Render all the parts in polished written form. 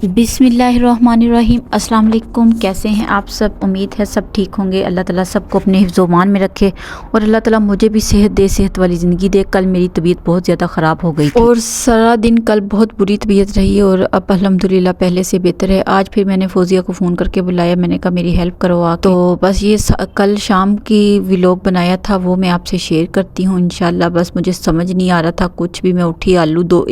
बिस्मिल्लाहिर्रहमानिर्रहीम। अस्सलाम वालेकुम। कैसे हैं आप सब? उम्मीद है सब ठीक होंगे। अल्लाह ताला सबको अपने हिफ्ज़-ओ-मान में रखे और अल्लाह ताला मुझे भी सेहत दे, सेहत वाली ज़िंदगी दे। कल मेरी तबीयत बहुत ज़्यादा ख़राब हो गई थी और सारा दिन कल बहुत बुरी तबीयत रही और अब अल्हम्दुलिल्लाह पहले से बेहतर है। आज फिर मैंने फ़ौज़िया को फ़ोन करके बुलाया, मैंने कहा मेरी हेल्प करो आ। तो बस ये कल शाम की व्लॉग बनाया था वो मैं आपसे शेयर करती हूँ इंशाल्लाह। बस मुझे समझ नहीं आ रहा था कुछ भी। मैं उठी,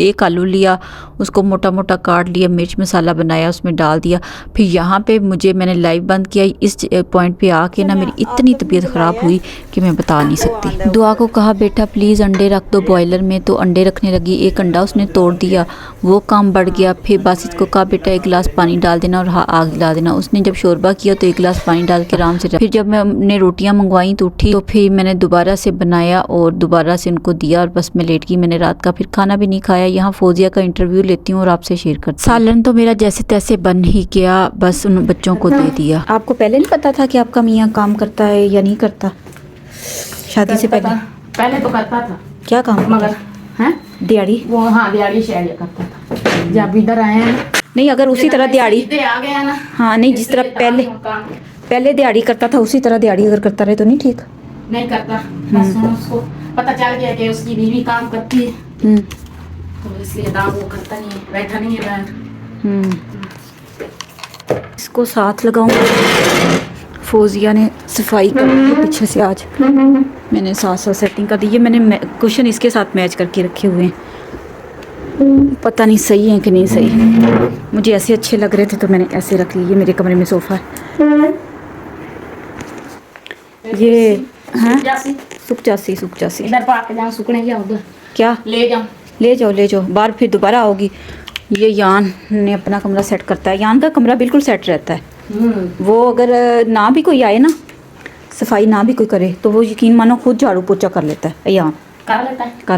एक आलू लिया, उसको मोटा मोटा काट लिया, मिर्च मसाला बनाया, उसमें डाल दिया। फिर यहाँ पे मैंने लाइव बंद किया। इस पॉइंट पे आके ना मेरी इतनी तबीयत ख़राब हुई कि मैं बता नहीं सकती। दुआ को कहा बेटा प्लीज़ अंडे रख दो बॉयलर में, तो अंडे रखने लगी। एक अंडा उसने तोड़ दिया, वो काम बढ़ गया। फिर बस इसको कहा बेटा एक गिलास पानी डाल देना और आग हिला देना। उसने जब शोरबा किया तो एक गिलास पानी डाल के आराम से फिर जब मैंने रोटियाँ मंगवाई तो उठी, तो फिर मैंने दोबारा से बनाया और दोबारा से उनको दिया और बस मैं लेट गई। मैंने रात का फिर खाना भी नहीं खाया। यहाँ फ़ौज़िया का इंटरव्यू लेती हूँ और आपसे शेयर करती हूँ। सालन तो मेरा जैसे तैसे बन ही गया, बस उन बच्चों को दे दिया। आपको पहले नहीं पता था कि आपका मियाँ काम करता है या नहीं करता? शादी से पहले? पहले तो करता था। क्या काम? मगर हैं दिहाड़ी? वो हाँ दिहाड़ी शहर करता था। जब इधर आए हैं नहीं, अगर उसी तरह दिहाड़ी आ गया ना। हाँ नहीं, जिस तरह पहले दिहाड़ी करता था उसी तरह दिहाड़ी अगर करता रहे तो नहीं ठीक? नहीं करता। बस उसको पता चल गया कि उसकी बीवी काम करती है तो इसलिए दाम वो करता नहीं है, बैठा नहीं है बाहर। इसको साथ लगाऊं। फ़ौज़िया ने सफाई कर दी पीछे से। आज मैंने साथ साथ सेटिंग कर दी। ये मैंने कुशन इसके साथ मैच करके रखे हुए हैं, पता नहीं सही है कि नहीं सही। मुझे ऐसे अच्छे लग रहे थे तो मैंने ऐसे रख लिए। ये मेरे कमरे में सोफ़ा है। ये हाँ सुख जासी इधर पार्क जाऊँ सुखने गया उधर क्या ले जाऊँ? ले जाओ बाहर, फिर दोबारा आओगी। ये यान ने अपना कमरा सेट करता है। यान का कमरा बिल्कुल सेट रहता है। वो अगर ना भी कोई आए ना, सफाई ना भी कोई करे, तो वो यकीन मानो खुद झाड़ू पोछा कर लेता है। यान कर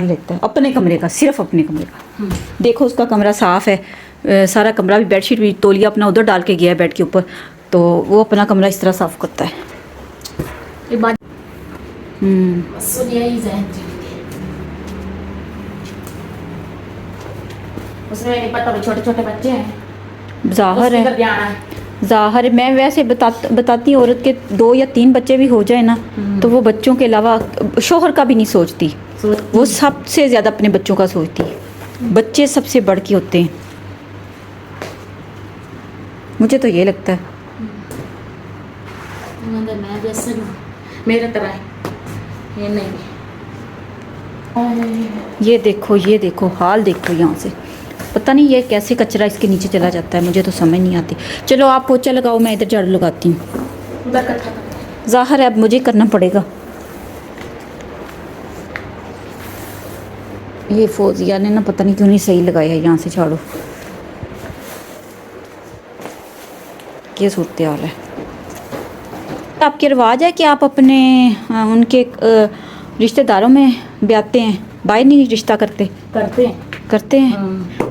लेता है अपने कमरे का, सिर्फ अपने कमरे का। देखो उसका कमरा साफ़ है, सारा कमरा भी, बेडशीट भी, तौलिया अपना उधर डाल के गया है बेड के ऊपर, तो वो अपना कमरा इस तरह साफ़ करता है। उसमें पता भी छोटे छोटे बच्चे हैं। ज़ाहिर है। मैं वैसे बताती औरत के 2 या 3 बच्चे भी हो जाए ना तो वो बच्चों के अलावा शोहर का भी नहीं सोचती। वो सबसे ज़्यादा अपने बच्चों का सोचती है। बच्चे सबसे बढ़ के होते हैं, मुझे तो ये लगता है। मैं जैसे मेरे तरह ये नहीं। ये देखो हाल देखो यहाँ से। पता नहीं ये कैसे कचरा इसके नीचे चला जाता है, मुझे तो समझ नहीं आती। चलो आप पोछा लगाओ, मैं इधर झाड़ू लगाती हूँ। ज़ाहिर है अब मुझे करना पड़ेगा। ये फ़ौज़िया ने ना पता नहीं क्यों नहीं सही लगाया है यहाँ से झाड़ू। ये सूरत हाल है। आपके रिवाज है कि आप अपने उनके रिश्तेदारों में ब्याते हैं, बाहर नहीं रिश्ता करते हैं।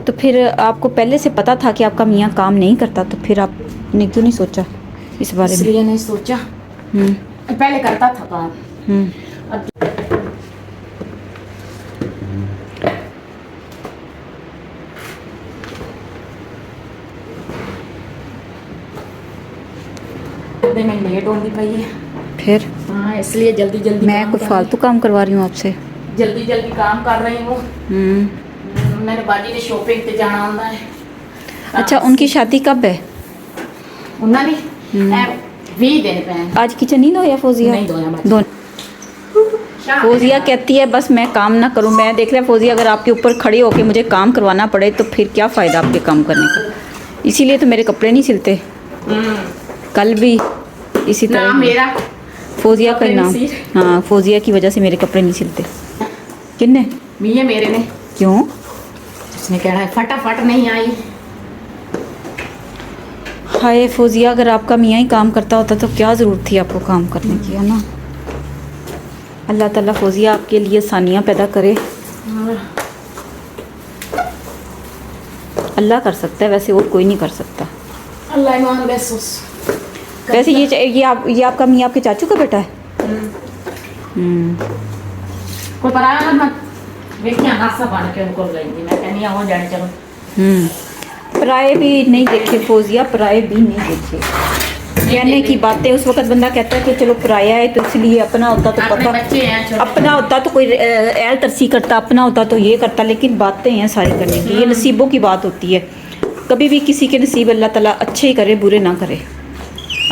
तो फिर आपको पहले से पता था कि आपका मियाँ काम नहीं करता, तो फिर आपने क्यों नहीं सोचा इस बारे में? इसलिए नहीं सोचा। पहले करता था काम। में लेट होनी पाई है फिर हाँ, इसलिए जल्दी मैं कोई फालतू काम करवा रही हूँ आपसे? जल्दी काम कर रही हूँ। मेरे बाजी ने शॉपिंग पे जाना होता है। अच्छा, उनकी शादी कब है? उन्होंने 20 दिन पे हैं। आज किचन नहीं धोया फ़ौज़िया? नहीं धोया। फ़ौज़िया कहती है बस मैं काम ना करूं। मैं देख रहा फ़ौज़िया अगर आपके ऊपर खड़ी होके मुझे काम करवाना पड़े तो फिर क्या फ़ायदा आपके काम करने का। इसीलिए तो मेरे कपड़े नहीं सिलते। कल भी इसी तरह मेरा फ़ौज़िया का नाम, हाँ फ़ौज़िया की वजह से मेरे कपड़े नहीं सिलते। किन्ने? मियाँ मेरे ने। क्यों? उसने कहा है फटाफट नहीं आई। हाय फ़ौज़िया, अगर आपका मियाँ ही काम करता होता तो क्या ज़रूरत थी आपको काम करने की, है ना? अल्लाह ताला फ़ौज़िया आपके लिए आसानियाँ पैदा करे। अल्लाह कर सकता है वैसे, और कोई नहीं कर सकता। अल्लाह मान वैसे ये आपका मियाँ आपके चाचू का बेटा है? कोई पराया मत देखिए नाश्ता बन के उनको गई थी। मैं कहनी हो जाने चलो। पराए भी नहीं देखे फोजिया, पराए भी नहीं देखे। कहने की बातें, उस वक्त बंदा कहता है कि चलो पराया है तो इसलिए, अपना होता तो अपने पता, बच्चे हैं छोटे। अपना होता तो कोई ऐल तरसी करता, अपना होता तो ये करता, लेकिन बातें हैं सारी करने की। ये नसीबों की बात होती है। कभी भी किसी के नसीब अल्लाह ताला अच्छे ही करे, बुरे ना करे।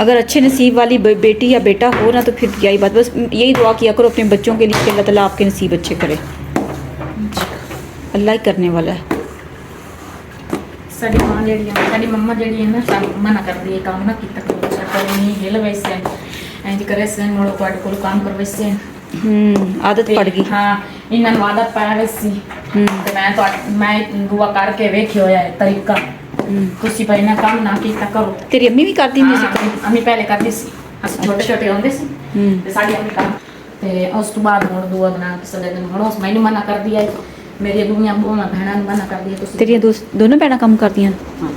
अगर अच्छे नसीब वाली बेटी या बेटा हो ना तो फिर यही बात, बस यही दुआ किया करो अपने बच्चों के लिए कि अल्लाह ताला आपके नसीब अच्छे करे। अल्लाह ही करने वाला है। साड़ी मां जेडी है, साड़ी मम्मा जेडी है ना, सब मना कर दी काम ना की तक करे नहीं हिल वैसे इंज करे से मोड़ो ਤੁਹਾਡੇ ਕੋਲ काम कर वैसे आदत पड़ गई। हाँ इन्हां ਨੂੰ आदत पै वैसी ਤੇ मैं दुआ करके वेखियो है तरीका। ਤੁਸੀਂ ਪਹਿਲਾਂ ਕੰਮ ਨਾ ਕੀਤਾ ਕਰੋ। तेरी अम्मी भी करती ਹੁੰਦੀ ਸੀ? अम्मी पहले करती सी, ਅਸੀਂ ਛੋਟੇ ਛੋਟੇ ਹੁੰਦੇ ਸੀ ਤੇ ਸਾਡੀ ਅम्मी ਕੰਮ ਤੇ ਉਸ ਤੋਂ ਬਾਅਦ ਹੁਣ ਦੁਆ ਬਣਾ ਕੇ ਸਦੇ ਦਿਨ ਹੁਣ ਉਸ ਮੈਨੂੰ ਮਨਾ ਕਰਦੀ ਹੈ, ਮੇਰੀ ਦੁਨੀਆ ਬੋਨਾ ਭੈਣਾਂ ਨੂੰ ਮਨਾ ਕਰਦੀ ਹੈ। ਤੁਸੀਂ तेरियां दोनों भैणां काम करदियां? हाँ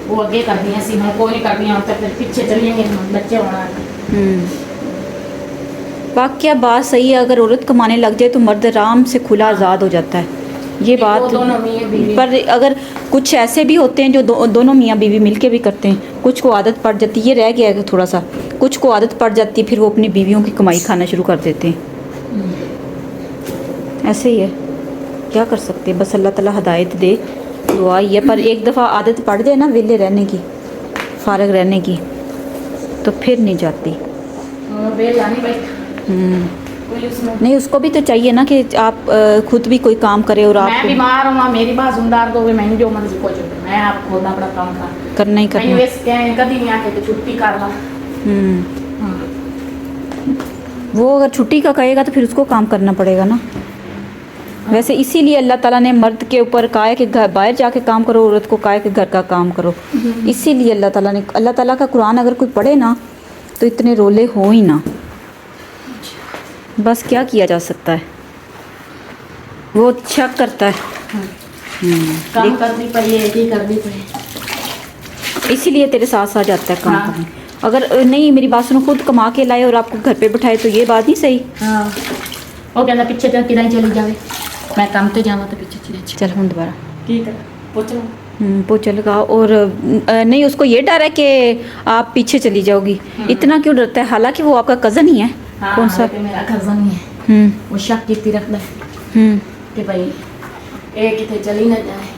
वो अगे करदियां सी, हम कोई नहीं करदियां, तो फिर पीछे चलिएंगे, बच्चे होना। वाकया बात सही है। अगर औरत कमाने लग जाए तो मर्द आराम से खुला आज़ाद हो जाता है, ये बात। दोनों मियाँ बीवी। पर अगर कुछ ऐसे भी होते हैं जो दोनों मियाँ बीवी मिलके भी करते हैं, कुछ को आदत पड़ जाती है, ये रह गया है थोड़ा सा, कुछ को आदत पड़ जाती है, फिर वो अपनी बीवियों की कमाई खाना शुरू कर देते हैं। ऐसे ही है, क्या कर सकते हैं। बस अल्लाह ताला हिदायत दे, दुआ ही है। पर एक दफ़ा आदत पड़ जाए ना वेले रहने की, फारग रहने की, तो फिर नहीं जाती। बेला नहीं बैठा कोई उसमें। नहीं, उसको भी तो चाहिए ना कि आप खुद भी कोई काम करे। और आप मैं बीमार हूँ, मेरी बाजुंदार दो, मैंने जो मर्जी को चुप, मैं आप खुद अपना काम करना ही करना। कभी नहीं आके तो छुट्टी कर ला। वो अगर छुट्टी का कहेगा तो फिर उसको काम करना पड़ेगा ना। वैसे इसीलिए अल्लाह ताला ने मर्द के ऊपर कहा है कि घर बाहर जाके काम करो, औरत को कहा है कि घर का काम करो। इसीलिए अल्लाह ताला का कुरान अगर कोई पढ़े ना तो इतने रोले हो ही ना। बस क्या किया जा सकता है, वो शक करता है। काम करनी पड़ी है कि करनी पड़ी, इसीलिए तेरे साथ साथ जाता है काम करने। अगर नहीं, मेरी बात सुनो, खुद कमा के लाए और आपको घर पे बैठाए तो ये बात नहीं सही। हाँ वो कहना पीछे चल किराए चली जावे, मैं काम पे जावा तो पीछे चले चल हम दोबारा ठीक है पूछ लो। पोछा लगाओ। और नहीं, उसको ये डर है कि आप पीछे चली जाओगी। इतना क्यों डरता है, हालांकि वो आपका कज़न ही है। हाँ, कौन सा? मेरा कज़न ही है। वो शक की रखता है कि भाई एक कितने चली ना जाए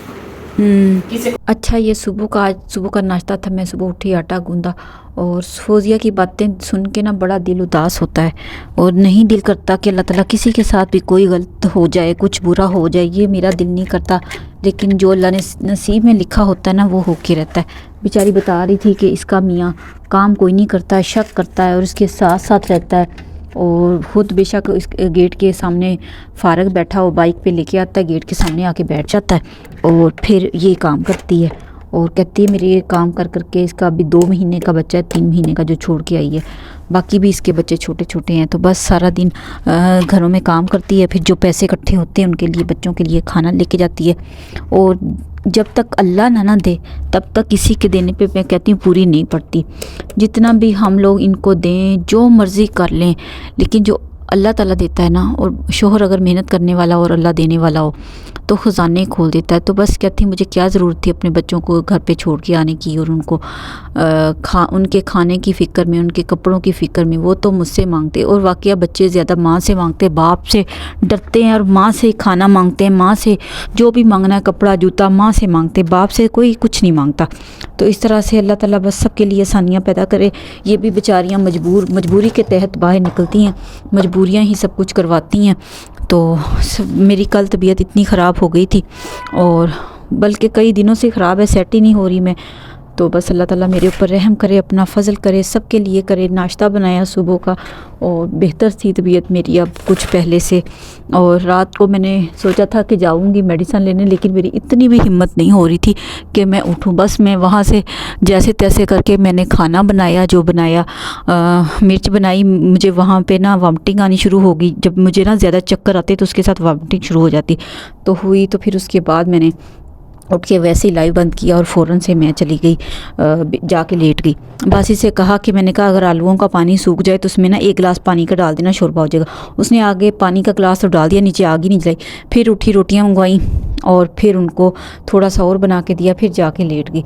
किसी को। अच्छा, ये आज सुबह का नाश्ता था। मैं सुबह उठी, आटा गूंदा, और फौजिया की बातें सुन के ना बड़ा दिल उदास होता है। और नहीं दिल करता कि अल्लाह ताला किसी के साथ भी कोई गलत हो जाए, कुछ बुरा हो जाए, ये मेरा दिल नहीं करता। लेकिन जो अल्लाह ने नसीब में लिखा होता है ना, वो होके रहता है। बेचारी बता रही थी कि इसका मियाँ काम कोई नहीं करता है, शक करता है और इसके साथ साथ रहता है। और खुद बेशक इस गेट के सामने फारग बैठा हो, बाइक पे लेके आता है, गेट के सामने आके बैठ जाता है और फिर ये काम करती है। और कहती है मेरे ये काम कर करके इसका अभी 2 महीने का बच्चा है, 3 महीने का जो छोड़ के आई है, बाकी भी इसके बच्चे छोटे छोटे हैं। तो बस सारा दिन घरों में काम करती है, फिर जो पैसे इकट्ठे होते हैं उनके लिए, बच्चों के लिए खाना लेके जाती है। और जब तक अल्लाह ना दे तब तक किसी के देने पे मैं कहती हूँ पूरी नहीं पड़ती। जितना भी हम लोग इनको दें, जो मर्ज़ी कर लें, लेकिन जो अल्लाह ताला देता है ना, और शोहर अगर मेहनत करने वाला और अल्लाह देने वाला हो तो ख़जाने खोल देता है। तो बस कहती मुझे क्या ज़रूरत थी अपने बच्चों को घर पे छोड़ के आने की और उनको उनके खाने की फ़िक्र में, उनके कपड़ों की फ़िक्र में। वो तो मुझसे मांगते, और वाकया बच्चे ज़्यादा माँ से मांगते, बाप से डरते हैं, और माँ से खाना मांगते हैं, माँ से जो भी मांगना है, कपड़ा जूता, माँ से मांगते, बाप से कोई कुछ नहीं मांगता। तो इस तरह से अल्लाह ताला बस सबके लिए आसानियाँ पैदा करे। ये भी बेचारियाँ मजबूरी के तहत बाहर निकलती हैं, मजबूरियाँ ही सब कुछ करवाती हैं। तो मेरी कल तबीयत इतनी ख़राब हो गई थी, और बल्कि कई दिनों से ख़राब है, सेट ही नहीं हो रही मैं। तो बस अल्लाह ताला मेरे ऊपर रहम करे, अपना फ़ज़ल करे, सबके लिए करे। नाश्ता बनाया सुबह का, और बेहतर थी तबीयत मेरी अब कुछ पहले से। और रात को मैंने सोचा था कि जाऊंगी मेडिसिन लेने, लेकिन मेरी इतनी भी हिम्मत नहीं हो रही थी कि मैं उठूं। बस मैं वहाँ से जैसे तैसे करके मैंने खाना बनाया, जो बनाया, मिर्च बनाई। मुझे वहाँ पे ना वॉमिटिंग आनी शुरू हो गई। जब मुझे ना ज़्यादा चक्कर आते तो उसके साथ वॉमिटिंग शुरू हो जाती, तो हुई। तो फिर उसके बाद मैंने उठ के वैसे ही लाइव बंद किया और फ़ौरन से मैं चली गई, जाके लेट गई। बासी से कहा कि मैंने कहा अगर आलूओं का पानी सूख जाए तो उसमें ना 1 गिलास पानी का डाल देना, शोरबा हो जाएगा। उसने आगे पानी का गिलास तो डाल दिया, नीचे आग ही नहीं जलाई। फिर उठी, रोटियां मंगवाई, और फिर उनको थोड़ा सा और बना के दिया, फिर जाके लेट गई।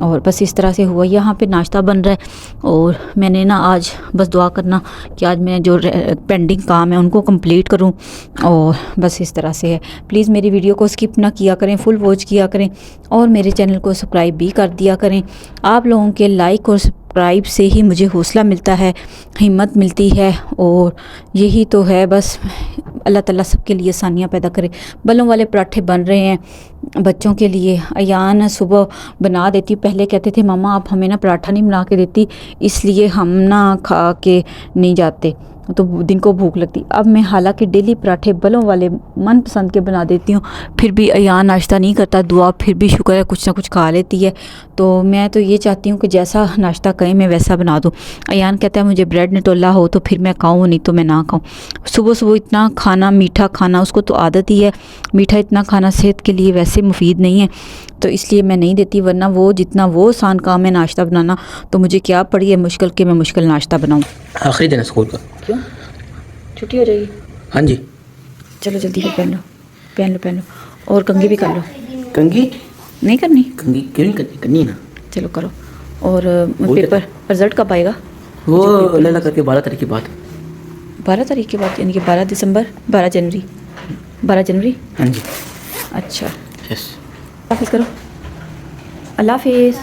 और बस इस तरह से हुआ। यहाँ पे नाश्ता बन रहा है और मैंने ना आज बस दुआ करना कि आज मैं जो पेंडिंग काम है उनको कंप्लीट करूँ, और बस इस तरह से है। प्लीज़ मेरी वीडियो को स्किप ना किया करें, फुल वॉच किया करें और मेरे चैनल को सब्सक्राइब भी कर दिया करें। आप लोगों के लाइक और सब्सक्राइब से ही मुझे हौसला मिलता है, हिम्मत मिलती है, और यही तो है बस। अल्लाह ताला सबके लिए आसानियाँ पैदा करे। बलों वाले पराठे बन रहे हैं बच्चों के लिए। अयान सुबह बना देती, पहले कहते थे मामा आप हमें ना पराठा नहीं बना के देती, इसलिए हम ना खा के नहीं जाते, तो दिन को भूख लगती। अब मैं हालांकि डेली पराठे बलों वाले मनपसंद के बना देती हूँ, फिर भी अयान नाश्ता नहीं करता। दुआ फिर भी शुक्र है कुछ ना कुछ खा लेती है। तो मैं तो ये चाहती हूँ कि जैसा नाश्ता करें मैं वैसा बना दूँ। अयान कहता है मुझे ब्रेड नटोला हो तो फिर मैं खाऊँ, नहीं तो मैं ना खाऊँ। सुबह सुबह इतना खाना, मीठा खाना, उसको तो आदत ही है। मीठा इतना खाना सेहत के लिए वैसे मुफीद नहीं है, तो इसलिए मैं नहीं देती। वरना वो जितना वो आसान काम है नाश्ता बनाना, तो मुझे क्या पड़ी है मुश्किल कि मैं मुश्किल नाश्ता बनाऊँ। आखिरी दिन है स्कूल का। क्यों छुट्टी हो जाएगी? हाँ जी। चलो जल्दी से पहन लो, पहन लो, पहन लो। और कंघी भी कर लो। कंघी नहीं करनी? कंघी क्यों नहीं करनी? करनी है ना। चलो करो। और पेपर रिजल्ट कब आएगा? वो लैला करके 12 तारीख के बाद। 12 तारीख के बाद, यानी कि 12 दिसंबर, 12 जनवरी, 12 जनवरी। हाँ जी। अच्छा, यस। हाफिज़ करो। अल्लाह हाफिज़।